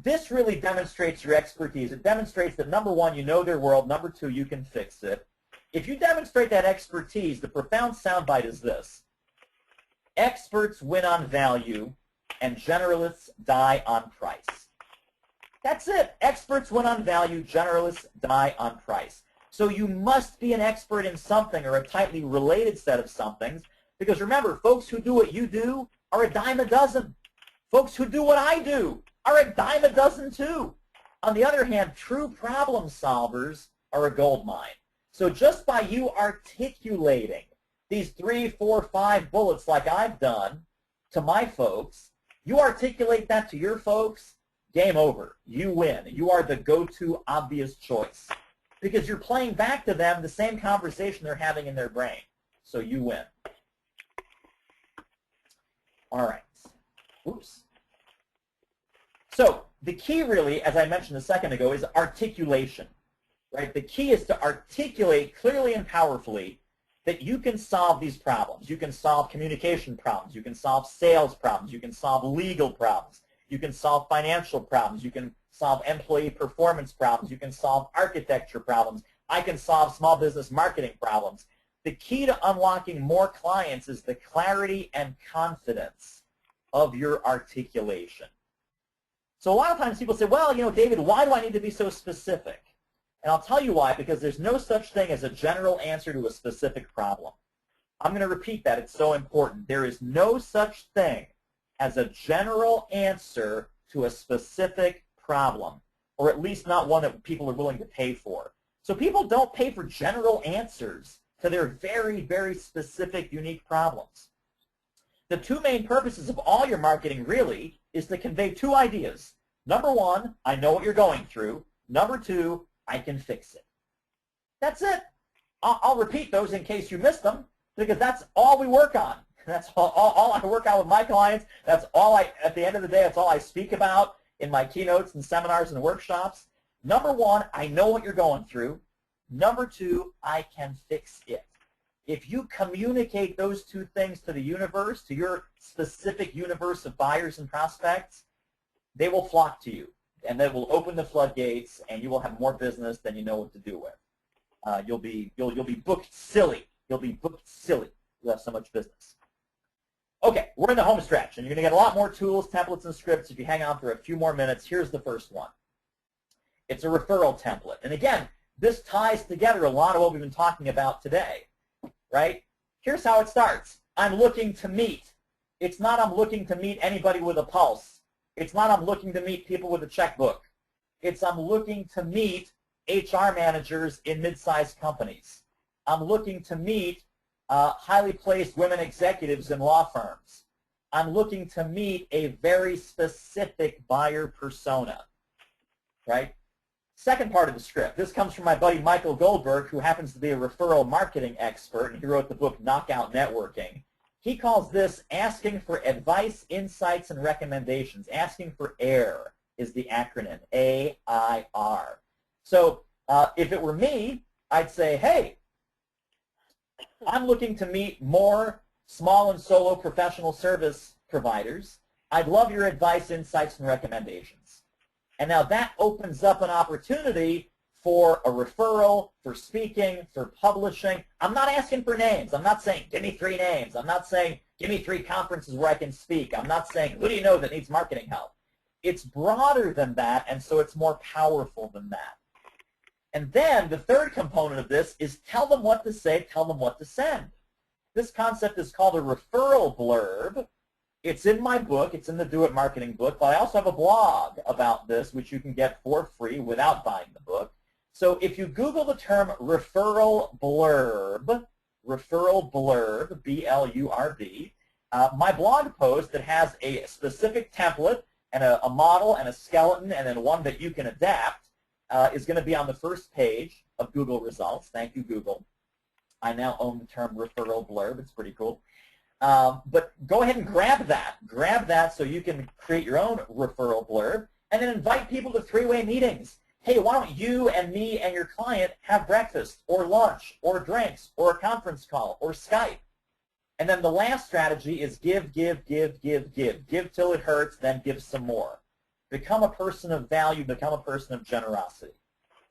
This really demonstrates your expertise. It demonstrates that, number one, you know their world. Number two, you can fix it. If you demonstrate that expertise, the profound soundbite is this. Experts win on value, and generalists die on price. That's it. Experts win on value, generalists die on price. So you must be an expert in something or a tightly related set of somethings, because remember, folks who do what you do are a dime a dozen. Folks who do what I do are a dime a dozen too. On the other hand, true problem solvers are a gold mine. So just by you articulating these 3, 4, 5 bullets like I've done to my folks, you articulate that to your folks, game over. You win. You are the go-to obvious choice because you're playing back to them the same conversation they're having in their brain. So you win. All right. Oops. So the key really, as I mentioned a second ago, is articulation. Right? The key is to articulate clearly and powerfully that you can solve these problems. You can solve communication problems. You can solve sales problems. You can solve legal problems. You can solve financial problems. You can solve employee performance problems. You can solve architecture problems. I can solve small business marketing problems. the key to unlocking more clients is the clarity and confidence of your articulation. So a lot of times people say, well, you know, David, why do I need to be so specific? And I'll tell you why, because there's no such thing as a general answer to a specific problem. I'm going to repeat that. It's so important. There is no such thing as a general answer to a specific problem, or at least not one that people are willing to pay for. So people don't pay for general answers to their very, very specific, unique problems. The two main purposes of all your marketing really is to convey two ideas. Number one, I know what you're going through. Number two, I can fix it. That's it. I'll repeat those in case you missed them, because that's all we work on. That's all I work on with my clients. That's all at the end of the day, that's all I speak about in my keynotes and seminars and workshops. Number one, I know what you're going through. Number two, I can fix it. If you communicate those two things to the universe, to your specific universe of buyers and prospects, they will flock to you, and that will open the floodgates, and you will have more business than you know what to do with. You'll be booked silly. You'll be booked silly. You'll have so much business. Okay, we're in the home stretch, and you're going to get a lot more tools, templates, and scripts if you hang on for a few more minutes. Here's the first one. It's a referral template. And again, this ties together a lot of what we've been talking about today, right? Here's how it starts. I'm looking to meet. It's not I'm looking to meet anybody with a pulse. It's not I'm looking to meet people with a checkbook. It's I'm looking to meet HR managers in mid-sized companies. I'm looking to meet highly placed women executives in law firms. I'm looking to meet a very specific buyer persona, right? Second part of the script. This comes from my buddy Michael Goldberg, who happens to be a referral marketing expert, and he wrote the book Knockout Networking. He calls this asking for advice, insights, and recommendations. Asking for AIR is the acronym, A-I-R. So if it were me, I'd say, hey, I'm looking to meet more small and solo professional service providers. I'd love your advice, insights, and recommendations. And now that opens up an opportunity for a referral, for speaking, for publishing. I'm not asking for names. I'm not saying, give me 3 names. I'm not saying, give me 3 conferences where I can speak. I'm not saying, who do you know that needs marketing help? It's broader than that, and so it's more powerful than that. And then the third component of this is tell them what to say, tell them what to send. This concept is called a referral blurb. It's in my book. It's in the Do It Marketing book, but I also have a blog about this, which you can get for free without buying the book. So if you Google the term referral blurb, B-L-U-R-B, my blog post that has a specific template and a model and a skeleton and then one that you can adapt is going to be on the first page of Google results. Thank you, Google. I now own the term referral blurb. It's pretty cool. But go ahead and grab that. Grab that so you can create your own referral blurb and then invite people to 3-way meetings. Hey, why don't you and me and your client have breakfast or lunch or drinks or a conference call or Skype? And then the last strategy is give, give, give, give, give. Give till it hurts, then give some more. Become a person of value, become a person of generosity.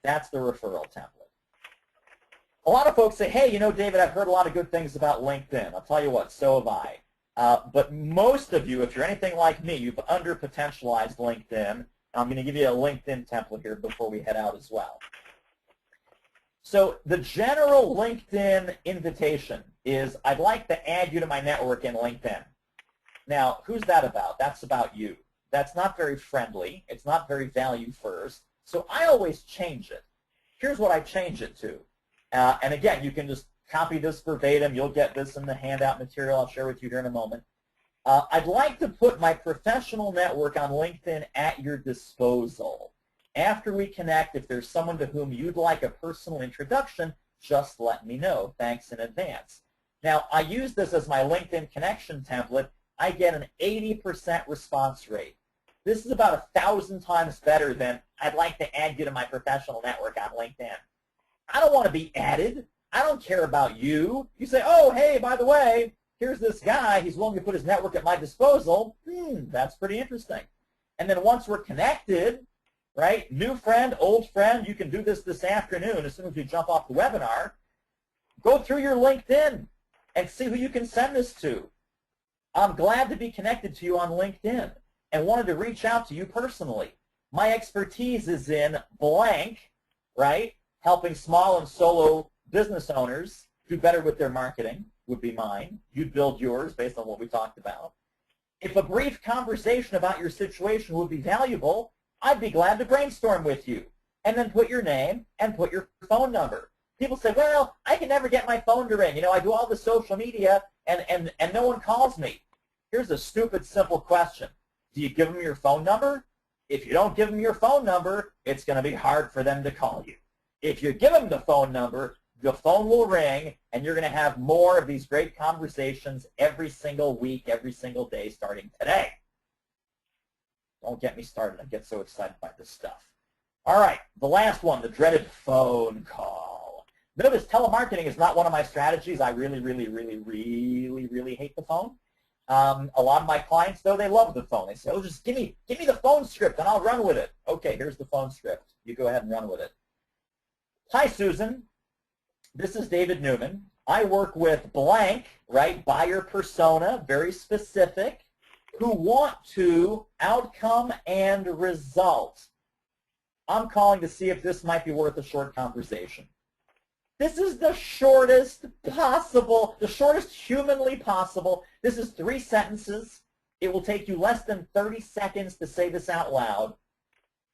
That's the referral template. A lot of folks say, hey, you know, David, I've heard a lot of good things about LinkedIn. I'll tell you what, so have I. But most of you, if you're anything like me, you've under-potentialized LinkedIn. I'm going to give you a LinkedIn template here before we head out as well. So the general LinkedIn invitation is, I'd like to add you to my network in LinkedIn. Now, who's that about? That's about you. That's not very friendly. It's not very value first. So I always change it. Here's what I change it to. And again, you can just copy this verbatim. You'll get this in the handout material I'll share with you here in a moment. I'd like to put my professional network on LinkedIn at your disposal. After we connect, if there's someone to whom you'd like a personal introduction, just let me know. Thanks in advance. Now, I use this as my LinkedIn connection template. I get an 80% response rate. This is about 1,000 times better than I'd like to add you to my professional network on LinkedIn. I don't want to be added. I don't care about you. You say, oh, hey, by the way, here's this guy. He's willing to put his network at my disposal. That's pretty interesting. And then once we're connected, right, new friend, old friend, you can do this afternoon as soon as we jump off the webinar. Go through your LinkedIn and see who you can send this to. I'm glad to be connected to you on LinkedIn and wanted to reach out to you personally. My expertise is in blank, right? Helping small and solo business owners do better with their marketing would be mine. You'd build yours based on what we talked about. If a brief conversation about your situation would be valuable, I'd be glad to brainstorm with you. And then put your name and put your phone number. People say, well, I can never get my phone to ring. You know, I do all the social media and no one calls me. Here's a stupid, simple question. Do you give them your phone number? If you don't give them your phone number, it's going to be hard for them to call you. If you give them the phone number, the phone will ring, and you're going to have more of these great conversations every single week, every single day, starting today. Don't get me started. I get so excited by this stuff. All right, the last one, the dreaded phone call. Notice telemarketing is not one of my strategies. I really, really, really, really, really hate the phone. A lot of my clients, though, they love the phone. They say, oh, just give me the phone script and I'll run with it. Okay, here's the phone script. You go ahead and run with it. Hi, Susan. This is David Newman. I work with blank, right, buyer persona, very specific, who want to outcome and result. I'm calling to see if this might be worth a short conversation. This is the shortest possible, the shortest humanly possible. This is 3 sentences. It will take you less than 30 seconds to say this out loud.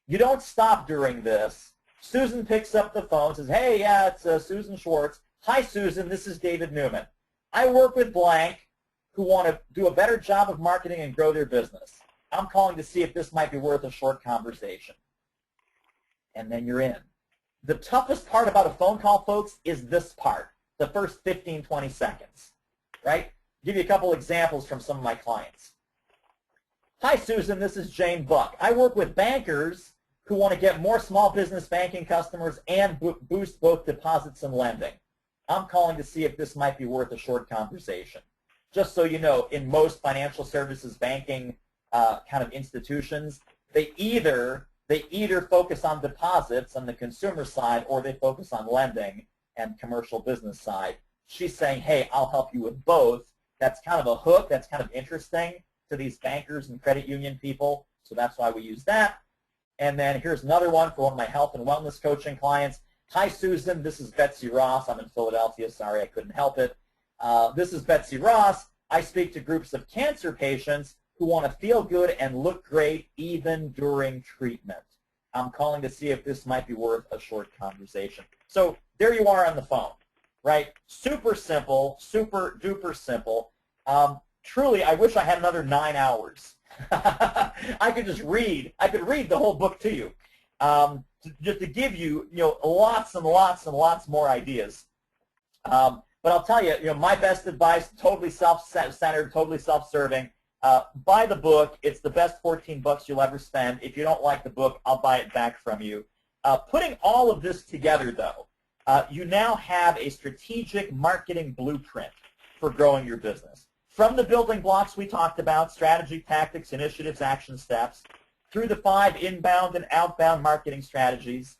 You don't stop during this. Susan picks up the phone, says, hey, yeah, it's Susan Schwartz. Hi, Susan, this is David Newman. I work with blank who want to do a better job of marketing and grow their business. I'm calling to see if this might be worth a short conversation. And then you're in. The toughest part about a phone call, folks, is this part, the first 15, 20 seconds, right? I'll give you a couple examples from some of my clients. Hi, Susan, this is Jane Buck. I work with bankers who want to get more small business banking customers and boost both deposits and lending. I'm calling to see if this might be worth a short conversation. Just so you know, in most financial services banking kind of institutions, they either focus on deposits on the consumer side or they focus on lending and commercial business side. She's saying, hey, I'll help you with both. That's kind of a hook. That's kind of interesting to these bankers and credit union people, so that's why we use that. And then here's another one for one of my health and wellness coaching clients. Hi, Susan. This is Betsy Ross. I'm in Philadelphia. Sorry, I couldn't help it. This is Betsy Ross. I speak to groups of cancer patients who want to feel good and look great even during treatment. I'm calling to see if this might be worth a short conversation. So there you are on the phone, right? Super simple, super duper simple. Truly, I wish I had another 9 hours. I could just read. I could read the whole book to you, just to give you, lots and lots and lots more ideas. But I'll tell you, my best advice, totally self-centered, totally self-serving. Buy the book. It's the best $14 you'll ever spend. If you don't like the book, I'll buy it back from you. Putting all of this together, though, you now have a strategic marketing blueprint for growing your business. From the building blocks we talked about, strategy, tactics, initiatives, action steps, through the 5 inbound and outbound marketing strategies,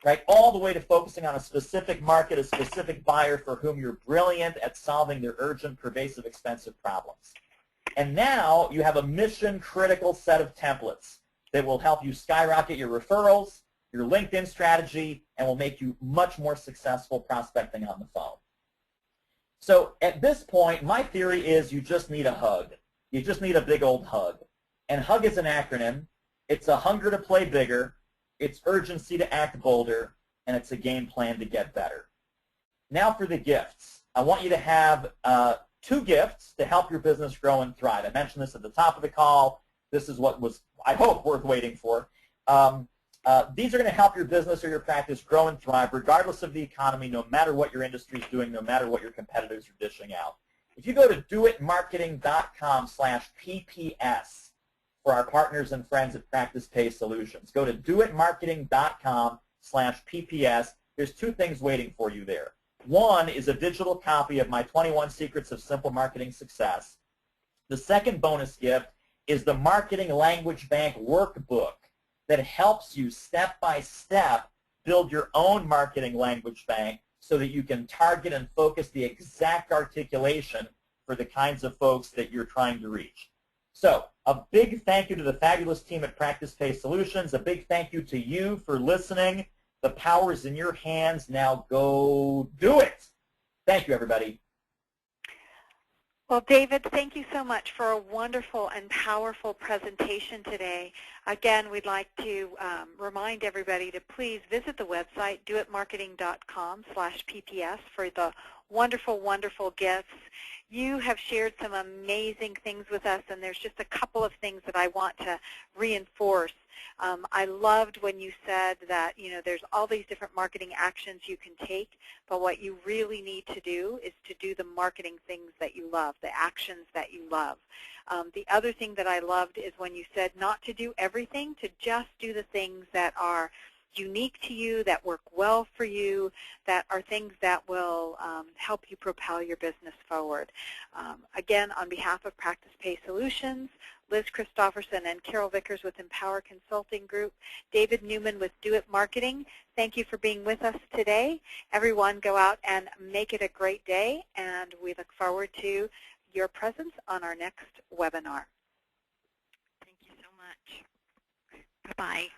right, all the way to focusing on a specific market, a specific buyer for whom you're brilliant at solving their urgent, pervasive, expensive problems. And now you have a mission-critical set of templates that will help you skyrocket your referrals, your LinkedIn strategy, and will make you much more successful prospecting on the phone. So at this point, my theory is you just need a hug. You just need a big old hug. And HUG is an acronym. It's a hunger to play bigger, it's urgency to act bolder, and it's a game plan to get better. Now for the gifts. I want you to have 2 gifts to help your business grow and thrive. I mentioned this at the top of the call. This is what was, I hope, worth waiting for. These are going to help your business or your practice grow and thrive regardless of the economy, no matter what your industry is doing, no matter what your competitors are dishing out. If you go to doitmarketing.com/PPS for our partners and friends at Practice Pay Solutions, go to doitmarketing.com/PPS. There's 2 things waiting for you there. One is a digital copy of my 21 Secrets of Simple Marketing Success. The second bonus gift is the Marketing Language Bank Workbook that helps you step by step build your own marketing language bank so that you can target and focus the exact articulation for the kinds of folks that you're trying to reach. So a big thank you to the fabulous team at Practice Pay Solutions. A big thank you to you for listening. The power is in your hands. Now go do it. Thank you, everybody. Well, David, thank you so much for a wonderful and powerful presentation today. Again, we'd like to remind everybody to please visit the website, doitmarketing.com/PPS, for the wonderful, wonderful gifts. You have shared some amazing things with us, and there's just a couple of things that I want to reinforce. I loved when you said that, there's all these different marketing actions you can take, but what you really need to do is to do the marketing things that you love, the actions that you love. The other thing that I loved is when you said not to do everything, to just do the things that are unique to you, that work well for you, that are things that will help you propel your business forward. Again, on behalf of Practice Pay Solutions, Liz Christofferson and Carol Vickers with Empower Consulting Group, David Newman with Do It Marketing, thank you for being with us today. Everyone, go out and make it a great day, and we look forward to your presence on our next webinar. Thank you so much. Bye-bye.